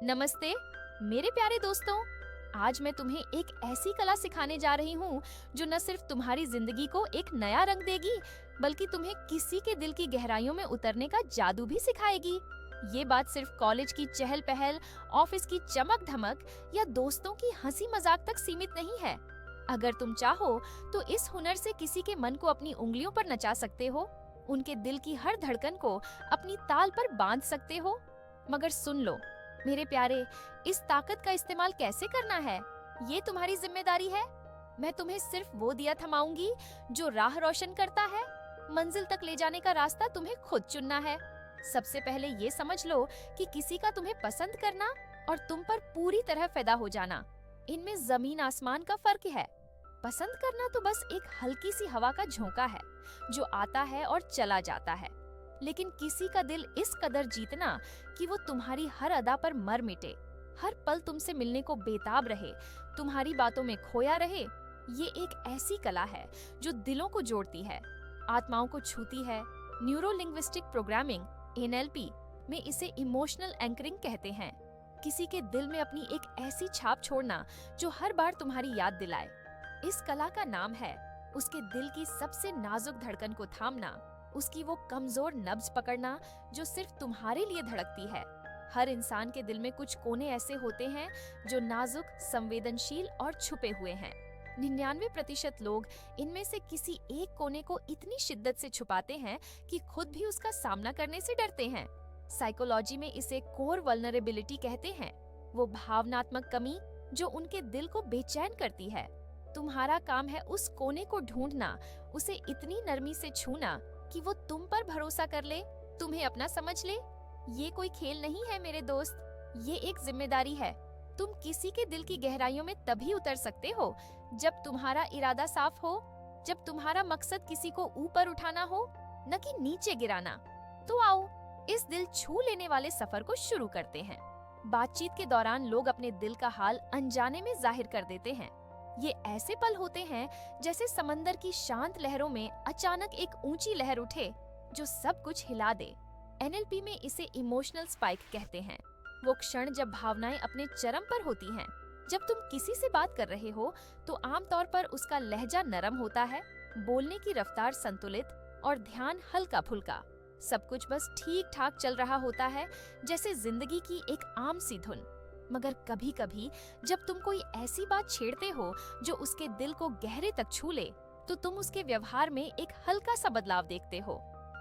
नमस्ते मेरे प्यारे दोस्तों। आज मैं तुम्हें एक ऐसी कला सिखाने जा रही हूँ जो न सिर्फ तुम्हारी जिंदगी को एक नया रंग देगी, बल्कि तुम्हें किसी के दिल की गहराइयों में उतरने का जादू भी सिखाएगी। ये बात सिर्फ कॉलेज की चहल पहल, ऑफिस की चमक धमक या दोस्तों की हंसी मजाक तक सीमित नहीं है। अगर तुम चाहो तो इस हुनर से किसी के मन को अपनी उंगलियों पर नचा सकते हो, उनके दिल की हर धड़कन को अपनी ताल पर बांध सकते हो। मगर सुन लो मेरे प्यारे, इस ताकत का इस्तेमाल कैसे करना है ये तुम्हारी जिम्मेदारी है। मैं तुम्हें सिर्फ वो दिया थमाऊंगी जो राह रोशन करता है। मंजिल तक ले जाने का रास्ता तुम्हें खुद चुनना है। सबसे पहले ये समझ लो कि किसी का तुम्हें पसंद करना और तुम पर पूरी तरह फिदा हो जाना, इनमें जमीन आसमान का फर्क है। पसंद करना तो बस एक हल्की सी हवा का झोंका है जो आता है और चला जाता है, लेकिन किसी का दिल इस कदर जीतना कि वो तुम्हारी हर अदा पर मर मिटे, हर पल तुमसे मिलने को बेताब रहे, तुम्हारी बातों में खोया रहे, ये एक ऐसी कला है जो दिलों को जोड़ती है, आत्माओं को छूती है। न्यूरो लिंग्विस्टिक प्रोग्रामिंग (NLP) में इसे इमोशनल एंकरिंग कहते हैं। किसी के दिल में अपनी एक ऐसी छाप छोड़ना जो हर बार तुम्हारी याद दिलाए। इस कला का नाम है उसके दिल की सबसे नाजुक धड़कन को थामना, उसकी वो कमजोर नब्ज पकड़ना जो सिर्फ तुम्हारे लिए धड़कती है। हर इंसान के दिल में कुछ कोने ऐसे होते हैं जो नाजुक, संवेदनशील और छुपे हुए हैं। 99% लोग इनमें से किसी एक कोने को इतनी शिद्दत से छुपाते हैं कि खुद भी उसका सामना करने से डरते हैं। साइकोलॉजी में इसे कोर वल्नरेबिलिटी कहते हैं, वो भावनात्मक कमी जो उनके दिल को बेचैन करती है। तुम्हारा काम है उस कोने को ढूंढना, उसे इतनी नरमी से छूना कि वो तुम पर भरोसा कर ले, तुम्हें अपना समझ ले। ये कोई खेल नहीं है मेरे दोस्त, ये एक जिम्मेदारी है। तुम किसी के दिल की गहराइयों में तभी उतर सकते हो जब तुम्हारा इरादा साफ हो, जब तुम्हारा मकसद किसी को ऊपर उठाना हो, न कि नीचे गिराना। तो आओ इस दिल छू लेने वाले सफर को शुरू करते हैं। बातचीत के दौरान लोग अपने दिल का हाल अनजाने में जाहिर कर देते हैं। ये ऐसे पल होते हैं जैसे समंदर की शांत लहरों में अचानक एक ऊंची लहर उठे जो सब कुछ हिला दे। NLP में इसे इमोशनल स्पाइक कहते हैं। वो क्षण जब भावनाएं अपने चरम पर होती हैं। जब तुम किसी से बात कर रहे हो तो आमतौर पर उसका लहजा नरम होता है, बोलने की रफ्तार संतुलित और ध्यान हल्का फुल्का। सब कुछ बस ठीक ठाक चल रहा होता है, जैसे जिंदगी की एक आम सी धुन। मगर कभी कभी जब तुम कोई ऐसी बात छेड़ते हो जो उसके दिल को गहरे तक छू ले, तो तुम उसके व्यवहार में एक हल्का सा बदलाव देखते हो।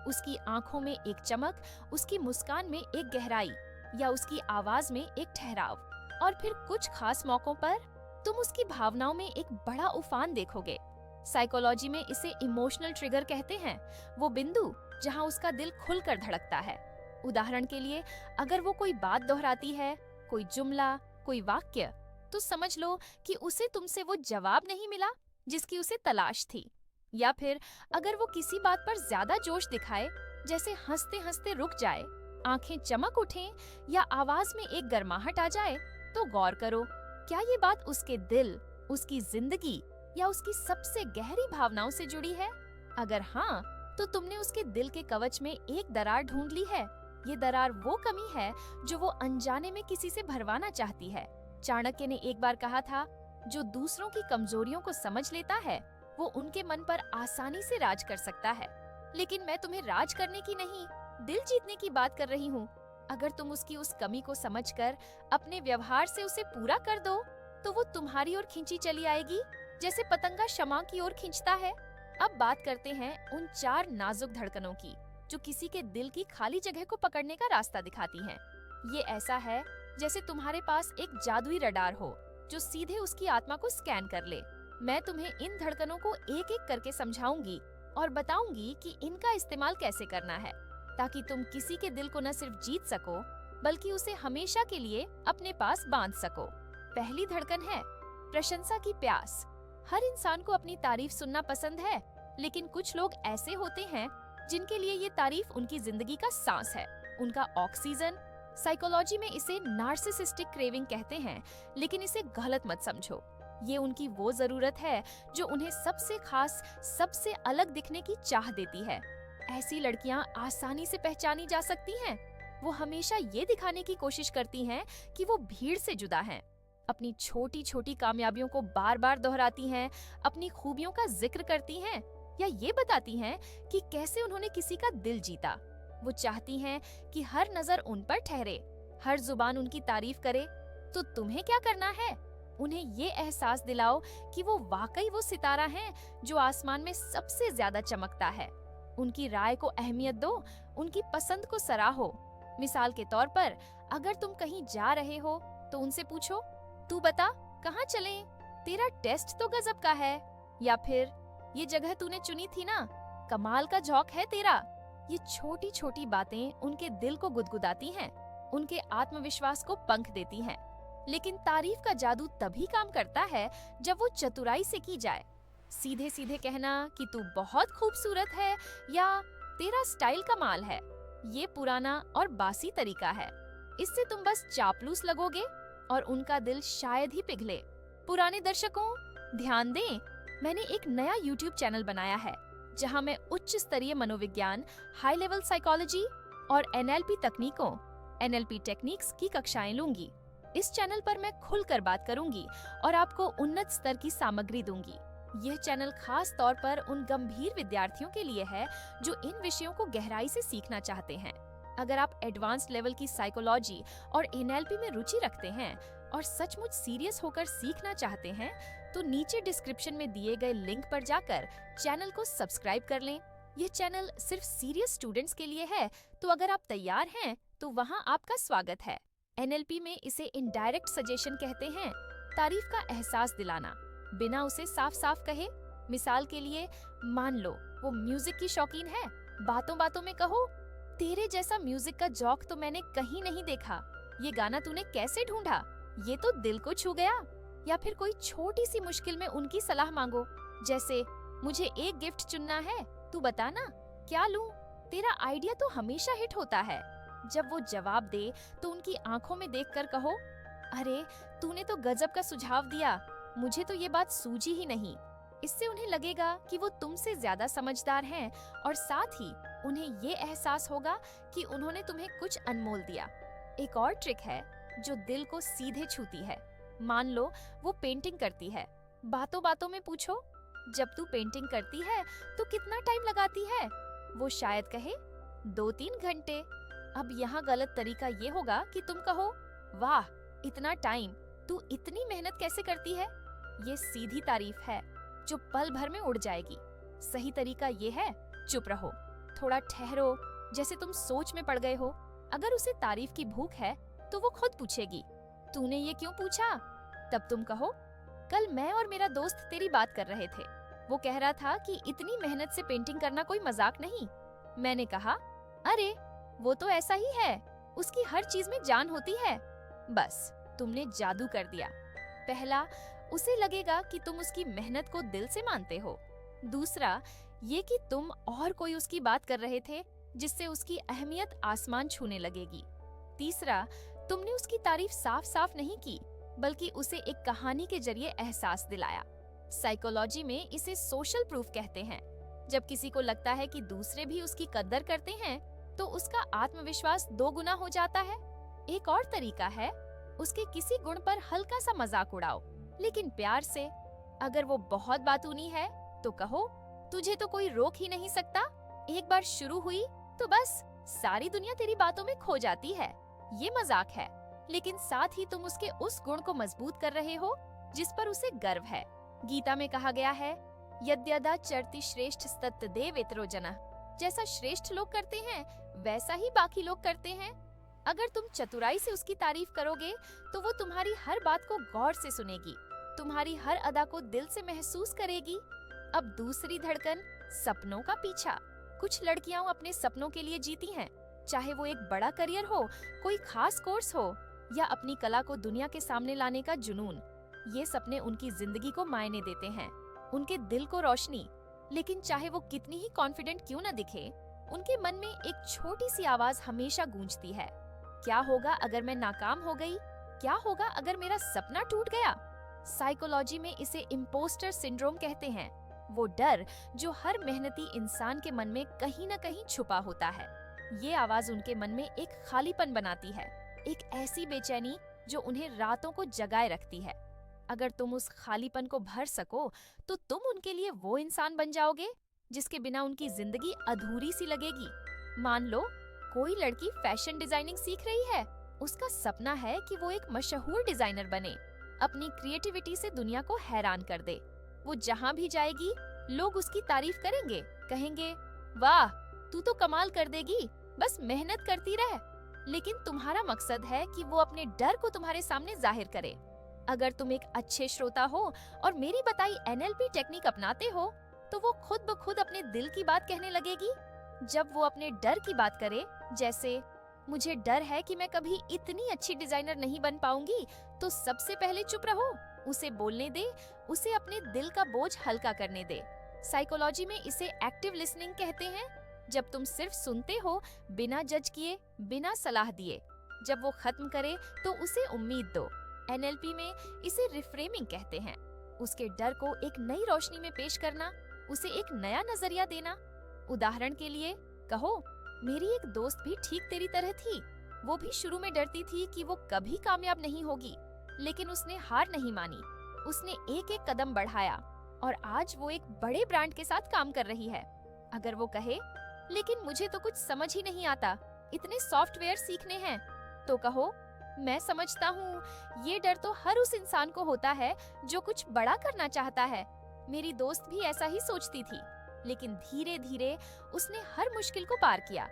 उसकी आंखों में एक चमक, उसकी मुस्कान में एक गहराई, या उसकी आवाज में एक ठहराव। और फिर कुछ खास मौकों पर तुम उसकी भावनाओं में एक बड़ा उफान देखोगे। साइकोलॉजी में इसे इमोशनल ट्रिगर कहते हैं, वो बिंदु जहां उसका दिल खुलकर धड़कता है। उदाहरण के लिए, अगर वो कोई बात दोहराती है, कोई जुमला, कोई वाक्य, तो समझ लो कि उसे तुमसे वो जवाब नहीं मिला जिसकी उसे तलाश थी। या फिर अगर वो किसी बात पर ज्यादा जोश दिखाए, जैसे हंसते हंसते रुक जाए, आंखें चमक उठें या आवाज में एक गर्माहट आ जाए, तो गौर करो, क्या ये बात उसके दिल, उसकी जिंदगी या उसकी सबसे गहरी भावनाओं से जुड़ी है? अगर हाँ, तो तुमने उसके दिल के कवच में एक दरार ढूंढ ली है। ये दरार वो कमी है जो वो अनजाने में किसी से भरवाना चाहती है। चाणक्य ने एक बार कहा था, जो दूसरों की कमजोरियों को समझ लेता है वो उनके मन पर आसानी से राज कर सकता है। लेकिन मैं तुम्हें राज करने की नहीं, दिल जीतने की बात कर रही हूँ। अगर तुम उसकी उस कमी को समझकर अपने व्यवहार से उसे पूरा कर दो, तो वो तुम्हारी ओर खींची चली आएगी, जैसे पतंगा शमा की ओर खींचता है। अब बात करते हैं उन 4 नाजुक धड़कनों की जो किसी के दिल की खाली जगह को पकड़ने का रास्ता दिखाती हैं। ये ऐसा है जैसे तुम्हारे पास एक जादुई रडार हो जो सीधे उसकी आत्मा को स्कैन कर ले। मैं तुम्हें इन धड़कनों को एक एक करके समझाऊंगी और बताऊंगी कि इनका इस्तेमाल कैसे करना है, ताकि तुम किसी के दिल को न सिर्फ जीत सको, बल्कि उसे हमेशा के लिए अपने पास बांध सको। पहली धड़कन है प्रशंसा की प्यास। हर इंसान को अपनी तारीफ सुनना पसंद है, लेकिन कुछ लोग ऐसे होते हैं जिनके लिए ये तारीफ उनकी जिंदगी का सांस है, उनका ऑक्सीजन। साइकोलॉजी में इसे नार्सिसिस्टिक क्रेविंग कहते हैं, लेकिन इसे गलत मत समझो। ये उनकी वो जरूरत है जो उन्हें सबसे खास, सबसे अलग दिखने की चाह देती है। ऐसी लड़कियां आसानी से पहचानी जा सकती हैं। वो हमेशा ये दिखाने की कोशिश करती हैं कि वो भीड़ से जुदा हैं। अपनी छोटी छोटी कामयाबियों को बार बार दोहराती हैं, अपनी खूबियों का जिक्र करती हैं या ये बताती हैं कि कैसे उन्होंने किसी का दिल जीता। वो चाहती हैं कि हर नजर उन पर ठहरे, हर जुबान उनकी तारीफ करे। तो तुम्हें क्या करना है? उन्हें ये एहसास दिलाओ कि वो वाकई वो सितारा है जो आसमान में सबसे ज्यादा चमकता है। उनकी राय को अहमियत दो, उनकी पसंद को सराहो। मिसाल के तौर पर, अगर तुम कहीं जा रहे हो तो उनसे पूछो, तू बता कहाँ चलें? तेरा टेस्ट तो गजब का है। या फिर, ये जगह तूने चुनी थी ना, कमाल का झोंक है तेरा। ये छोटी छोटी बातें उनके दिल को गुदगुदाती हैं, उनके आत्मविश्वास को पंख देती हैं। लेकिन तारीफ का जादू तभी काम करता है जब वो चतुराई से की जाए। सीधे सीधे कहना कि तू बहुत खूबसूरत है या तेरा स्टाइल कमाल है, ये पुराना और बासी तरीका है। इससे तुम बस चापलूस लगोगे और उनका दिल शायद ही पिघले। पुराने दर्शकों, ध्यान दें, मैंने एक नया YouTube चैनल बनाया है जहां मैं उच्च स्तरीय मनोविज्ञान, हाई लेवल साइकोलॉजी और NLP तकनीकों, NLP टेक्निक्स की कक्षाएं लूंगी। इस चैनल पर मैं खुलकर बात करूंगी और आपको उन्नत स्तर की सामग्री दूंगी। यह चैनल खास तौर पर उन गंभीर विद्यार्थियों के लिए है जो इन विषयों को गहराई से सीखना चाहते हैं। अगर आप एडवांस लेवल की साइकोलॉजी और NLP में रुचि रखते हैं और सचमुच सीरियस होकर सीखना चाहते हैं, तो नीचे डिस्क्रिप्शन में दिए गए लिंक पर जाकर चैनल को सब्सक्राइब कर लें। यह चैनल सिर्फ सीरियस स्टूडेंट्स के लिए है, तो अगर आप तैयार हैं तो वहां आपका स्वागत है। NLP में इसे इनडायरेक्ट सजेशन कहते हैं, तारीफ का एहसास दिलाना बिना उसे साफ साफ कहे। मिसाल के लिए, मान लो वो म्यूजिक की शौकीन है, बातों बातों में कहो, तेरे जैसा म्यूजिक का जौक तो मैंने कहीं नहीं देखा, ये गाना तूने कैसे ढूंढा, ये तो दिल को छू गया। या फिर कोई छोटी सी मुश्किल में उनकी सलाह मांगो, जैसे मुझे एक गिफ्ट चुनना है, तू बता ना क्या लूं, तेरा आइडिया तो हमेशा हिट होता है। जब वो जवाब दे तो उनकी आंखों में देखकर कहो, अरे तूने तो गजब का सुझाव दिया, मुझे तो ये बात सूझी ही नहीं। इससे उन्हें लगेगा कि वो तुमसे ज्यादा समझदार हैं और साथ ही उन्हें ये एहसास होगा कि उन्होंने तुम्हें कुछ अनमोल दिया। एक और ट्रिक है जो दिल को सीधे छूती है। मान लो वो पेंटिंग करती है, बातों बातों में पूछो, जब तू पेंटिंग करती है तो कितना टाइम लगाती है? वो शायद कहे 2-3 घंटे। अब यहाँ गलत तरीका ये होगा कि तुम कहो, वाह इतना टाइम, तू इतनी मेहनत कैसे करती है? ये सीधी तारीफ है जो पल भर में उड़ जाएगी। सही तरीका ये है, चुप रहो, थोड़ा ठहरो, जैसे तुम सोच में पड़ गए हो। अगर उसे तारीफ की भूख है तो वो खुद पूछेगी, तूने ये क्यों पूछा? तब तुम कहो, कल मैं और मेरा दोस्त तेरी बात कर रहे थे, वो कह रहा था कि इतनी मेहनत से पेंटिंग करना कोई मजाक नहीं। मैंने कहा, अरे वो तो ऐसा ही है, उसकी हर चीज में जान होती है। बस तुमने जादू कर दिया। पहला, उसे लगेगा कि तुम उसकी मेहनत को दिल से मानते हो। दूसरा, ये कि तुम और कोई उसकी बात कर रहे थे जिससे उसकी अहमियत आसमान छूने लगेगी। तीसरा, तुमने उसकी तारीफ साफ साफ नहीं की, बल्कि उसे एक कहानी के जरिए एहसास दिलाया। साइकोलॉजी में इसे सोशल प्रूफ कहते हैं। जब किसी को लगता है कि दूसरे भी उसकी कद्र करते हैं, तो उसका आत्मविश्वास 2 गुना हो जाता है। एक और तरीका है, उसके किसी गुण पर हल्का सा मजाक उड़ाओ, लेकिन प्यार से। अगर वो बहुत बातूनी है तो कहो, तुझे तो कोई रोक ही नहीं सकता, एक बार शुरू हुई तो बस सारी दुनिया तेरी बातों में खो जाती है। ये मजाक है, लेकिन साथ ही तुम उसके उस गुण को मजबूत कर रहे हो जिस पर उसे गर्व है। गीता में कहा गया है, यद्यदा चरति श्रेष्ठ स्तत् देवेतरो जनः। जैसा श्रेष्ठ लोग करते हैं वैसा ही बाकी लोग करते हैं। अगर तुम चतुराई से उसकी तारीफ करोगे तो वो तुम्हारी हर बात को गौर से सुनेगी, तुम्हारी हर अदा को दिल से महसूस करेगी। अब दूसरी धड़कन, सपनों का पीछा। कुछ लड़कियां अपने सपनों के लिए जीती हैं, चाहे वो एक बड़ा करियर हो, कोई खास कोर्स हो या अपनी कला को दुनिया के सामने लाने का जुनून। ये सपने उनकी जिंदगी को मायने देते हैं, उनके दिल को रोशनी। लेकिन चाहे वो कितनी ही कॉन्फिडेंट क्यों न दिखे, उनके मन में एक छोटी सी आवाज हमेशा गूंजती है, क्या होगा अगर मैं नाकाम हो गई? क्या होगा अगर मेरा सपना टूट गया? साइकोलॉजी में इसे इम्पोस्टर सिंड्रोम कहते हैं, वो डर जो हर मेहनती इंसान के मन में कहीं न कहीं छुपा होता है। ये आवाज उनके मन में एक खालीपन बनाती है, एक ऐसी बेचैनी जो उन्हें रातों को जगाए रखती है। अगर तुम उस खालीपन को भर सको तो तुम उनके लिए वो इंसान बन जाओगे जिसके बिना उनकी जिंदगी अधूरी सी लगेगी। मान लो कोई लड़की फैशन डिजाइनिंग सीख रही है। उसका सपना है कि वो एक मशहूर डिजाइनर बने, अपनी क्रिएटिविटी से दुनिया को हैरान कर दे। वो जहाँ भी जाएगी लोग उसकी तारीफ करेंगे, कहेंगे वाह तू तो कमाल कर देगी, बस मेहनत करती रह। लेकिन तुम्हारा मकसद है कि वो अपने डर को तुम्हारे सामने जाहिर करे। अगर तुम एक अच्छे श्रोता हो और मेरी बताई NLP टेक्निक अपनाते हो तो वो खुद ब खुद अपने दिल की बात कहने लगेगी। जब वो अपने डर की बात करे, जैसे मुझे डर है कि मैं कभी इतनी अच्छी डिजाइनर नहीं बन पाऊंगी, तो सबसे पहले चुप रहो, उसे बोलने दे, उसे अपने दिल का बोझ हल्का करने दे। साइकोलॉजी में इसे एक्टिव लिसनिंग कहते हैं। जब तुम सिर्फ सुनते हो, बिना जज किए, बिना सलाह दिए। जब वो खत्म करे तो उसे उम्मीद दो। NLP में इसे रिफ्रेमिंग कहते हैं। उसके डर को एक नई रोशनी में पेश करना, उसे एक नया नजरिया देना। उदाहरण के लिए कहो, मेरी एक दोस्त भी ठीक तेरी तरह थी। वो भी शुरू में डरती थी कि वो कभी कामयाब नहीं होगी, लेकिन उसने हार नहीं मानी। उसने एक एक कदम बढ़ाया और आज वो एक बड़े ब्रांड के साथ काम कर रही है। अगर वो कहे, लेकिन मुझे तो कुछ समझ ही नहीं आता, इतने सॉफ्टवेयर सीखने हैं, तो कहो, मैं समझता हूँ, ये डर तो हर उस इंसान को होता है जो कुछ बड़ा करना चाहता है। मेरी दोस्त भी ऐसा ही सोचती थी, लेकिन धीरे धीरे उसने हर मुश्किल को पार किया।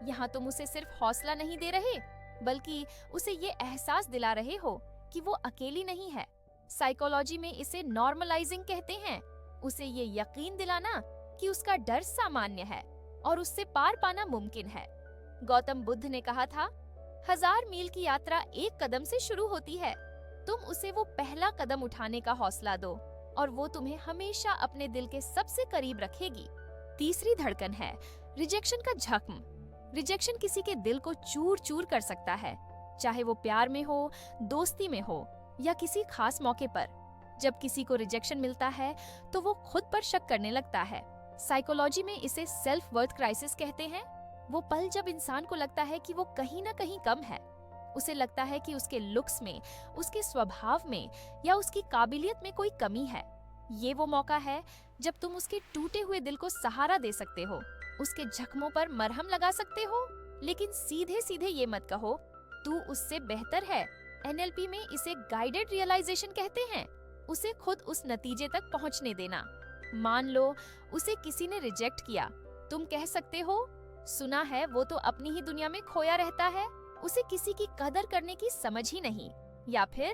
यहाँ तुम उसे सिर्फ हौसला नहीं दे रहे, बल्कि उसे ये एहसास दिला रहे हो कि वो अकेली नहीं है। साइकोलॉजी में इसे नॉर्मलाइजिंग कहते हैं। उसे ये यकीन दिलाना कि उसका डर सामान्य है और उससे पार पाना मुमकिन है। गौतम बुद्ध ने कहा था, 1000 मील की यात्रा एक कदम से शुरू होती है। तुम उसे वो पहला कदम उठाने का हौसला दो और वो तुम्हें हमेशा अपने दिल के सबसे करीब रखेगी। तीसरी धड़कन है रिजेक्शन का जख्म। रिजेक्शन किसी के दिल को चूर चूर कर सकता है, चाहे वो प्यार में हो, दोस्ती में हो या किसी खास मौके पर। जब किसी को रिजेक्शन मिलता है तो वो खुद पर शक करने लगता है। साइकोलॉजी में इसे सेल्फ वर्थ क्राइसिस कहते हैं। वो पल जब इंसान को लगता है कि वो कहीं ना कहीं कम है। उसे लगता है कि उसके लुक्स में, उसके स्वभाव में या उसकी काबिलियत में कोई कमी है। ये वो मौका है जब तुम उसके टूटे हुए दिल को सहारा दे सकते हो, उसके जख्मों पर मरहम लगा सकते हो, लेकिन सीधे सीधे ये मत कहो तू उससे बेहतर है। NLP में इसे गाइडेड रियलाइजेशन कहते हैं। उसे खुद उस नतीजे तक पहुंचने देना। मान लो उसे किसी ने रिजेक्ट किया, तुम कह सकते हो, सुना है वो तो अपनी ही दुनिया में खोया रहता है, उसे किसी की कदर करने की समझ ही नहीं। या फिर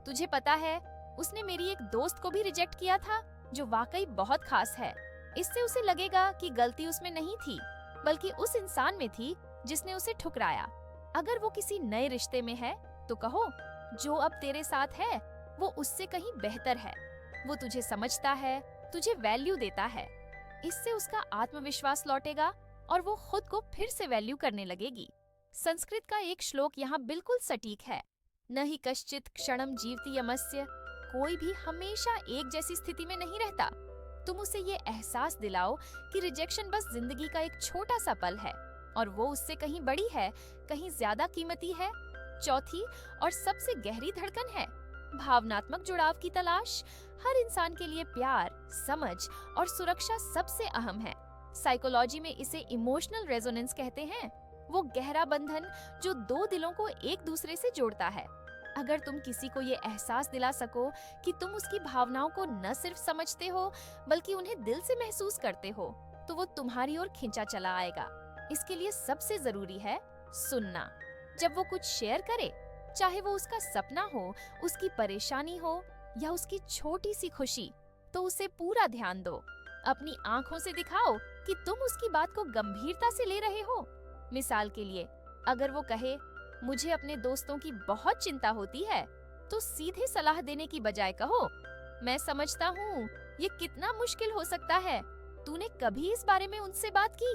तुझे पता है उसने मेरी एक दोस्त को भी रिजेक्ट किया था जो वाकई बहुत खास है। इससे उसे लगेगा कि गलती उसमें नहीं थी, बल्कि उस इंसान में थी जिसने उसे ठुकराया। अगर वो किसी नए रिश्ते में है तो कहो, जो अब तेरे साथ है वो उससे कहीं बेहतर है। वो तुझे समझता है, तुझे वैल्यू देता है। इससे उसका आत्मविश्वास लौटेगा और वो खुद को फिर से वैल्यू करने लगेगी। संस्कृत का एक श्लोक यहाँ बिल्कुल सटीक है, न ही कश्चित क्षणम जीवति यमस्य। कोई भी हमेशा एक जैसी स्थिति में नहीं रहता। तुम उसे ये एहसास दिलाओ कि रिजेक्शन बस जिंदगी का एक छोटा सा पल है और वो उससे कहीं बड़ी है, कहीं ज्यादा कीमती है। चौथी और सबसे गहरी धड़कन है भावनात्मक जुड़ाव की तलाश। हर इंसान के लिए प्यार, समझ और सुरक्षा सबसे अहम है। साइकोलॉजी में इसे इमोशनल रेजोनेंस कहते हैं। वो गहरा बंधन जो दो दिलों को एक दूसरे से जोड़ता है। अगर तुम किसी को ये एहसास दिला सको कि तुम उसकी भावनाओं को न सिर्फ समझते हो बल्कि उन्हें दिल से महसूस करते हो, तो वो तुम्हारी ओर खींचा चला आएगा। इसके लिए सबसे जरूरी है सुनना। जब वो कुछ शेयर करे, चाहे वो उसका सपना हो, उसकी परेशानी हो या उसकी छोटी सी खुशी, तो उसे पूरा ध्यान दो। अपनी आंखों से दिखाओ कि तुम उसकी बात को गंभीरता से ले रहे हो। मिसाल के लिए, अगर वो कहे मुझे अपने दोस्तों की बहुत चिंता होती है, तो सीधे सलाह देने की बजाय कहो, मैं समझता हूँ ये कितना मुश्किल हो सकता है, तूने कभी इस बारे में उनसे बात की?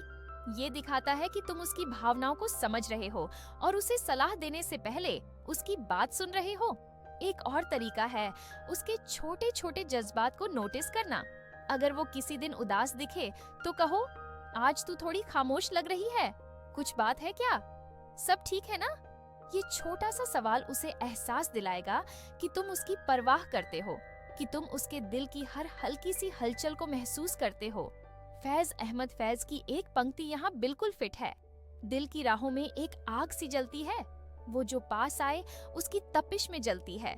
ये दिखाता है कि तुम उसकी भावनाओं को समझ रहे हो और उसे सलाह देने से पहले उसकी बात सुन रहे हो। एक और तरीका है उसके छोटे छोटे जज्बात को नोटिस करना। अगर वो किसी दिन उदास दिखे तो कहो, आज तू थोड़ी खामोश लग रही है। कुछ बात है क्या? सब ठीक है ना? ये छोटा सा सवाल उसे एहसास दिलाएगा कि तुम उसकी परवाह करते हो, कि तुम उसके दिल की हर हल्की सी हलचल को महसूस करते हो। फैज अहमद फैज की एक पंक्ति यहाँ बिल्कुल फिट है। दिल की राहों में एक आग सी जलती है, वो जो पास आए उसकी तपिश में जलती है।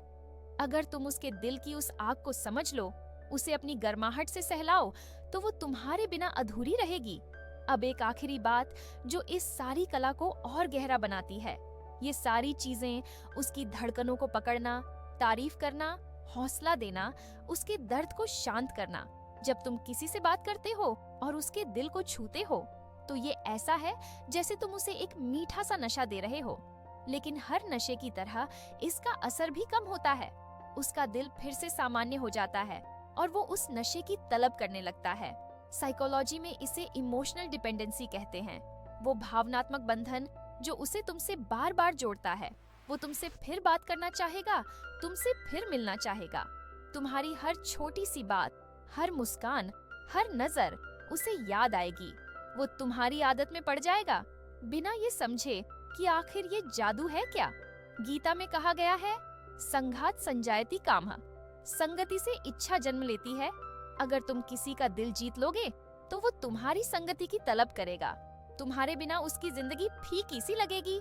अगर तुम उसके दिल की उस आग को समझ लो, उसे अपनी गर्माहट से सहलाओ, तो वो तुम्हारे बिना अधूरी रहेगी। अब एक आखिरी बात जो इस सारी कला को और गहरा बनाती है, ये सारी चीजें, उसकी धड़कनों को पकड़ना, तारीफ करना, हौसला देना, उसके दर्द को शांत करना। जब तुम किसी से बात करते हो और उसके दिल को छूते हो, तो ये ऐसा है जैसे तुम उसे एक मीठा सा नशा दे रहे हो। लेकिन हर नशे की तरह इसका असर भी कम होता है। उसका दिल फिर से सामान्य हो जाता है और वो उस नशे की तलब करने लगता है। साइकोलॉजी में इसे इमोशनल डिपेंडेंसी कहते हैं। वो भावनात्मक बंधन जो उसे तुमसे बार बार जोड़ता है। वो तुमसे फिर बात करना चाहेगा, तुमसे फिर मिलना चाहेगा। तुम्हारी हर छोटी सी बात, हर मुस्कान, हर नजर उसे याद आएगी। वो तुम्हारी आदत में पड़ जाएगा, बिना ये समझे कि आखिर ये जादू है क्या। गीता में कहा गया है, संघात संजायति कामः, संगति से इच्छा जन्म लेती है। अगर तुम किसी का दिल जीत लोगे, तो वो तुम्हारी संगति की तलब करेगा। तुम्हारे बिना उसकी जिंदगी फीकी सी लगेगी।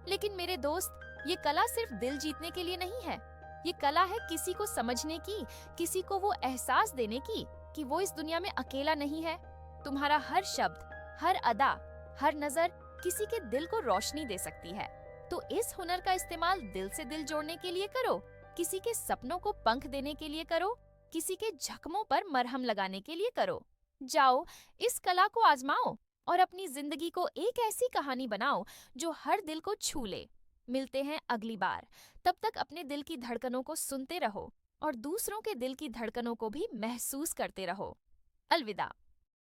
लेकिन मेरे दोस्त, ये कला सिर्फ दिल जीतने के लिए नहीं है। ये कला है किसी को समझने की, किसी को वो एहसास देने की कि वो इस दुनिया में अकेला नहीं है। तुम्हारा हर शब्द, हर अदा, हर नजर किसी के दिल को रोशनी दे सकती है। तो इस हुनर का इस्तेमाल दिल से दिल जोड़ने के लिए करो, किसी के सपनों को पंख देने के लिए करो, किसी के जख्मों पर मरहम लगाने के लिए करो। जाओ, इस कला को आजमाओ और अपनी जिंदगी को एक ऐसी कहानी बनाओ जो हर दिल को छू ले। मिलते हैं अगली बार। तब तक अपने दिल की धड़कनों को सुनते रहो और दूसरों के दिल की धड़कनों को भी महसूस करते रहो। अलविदा।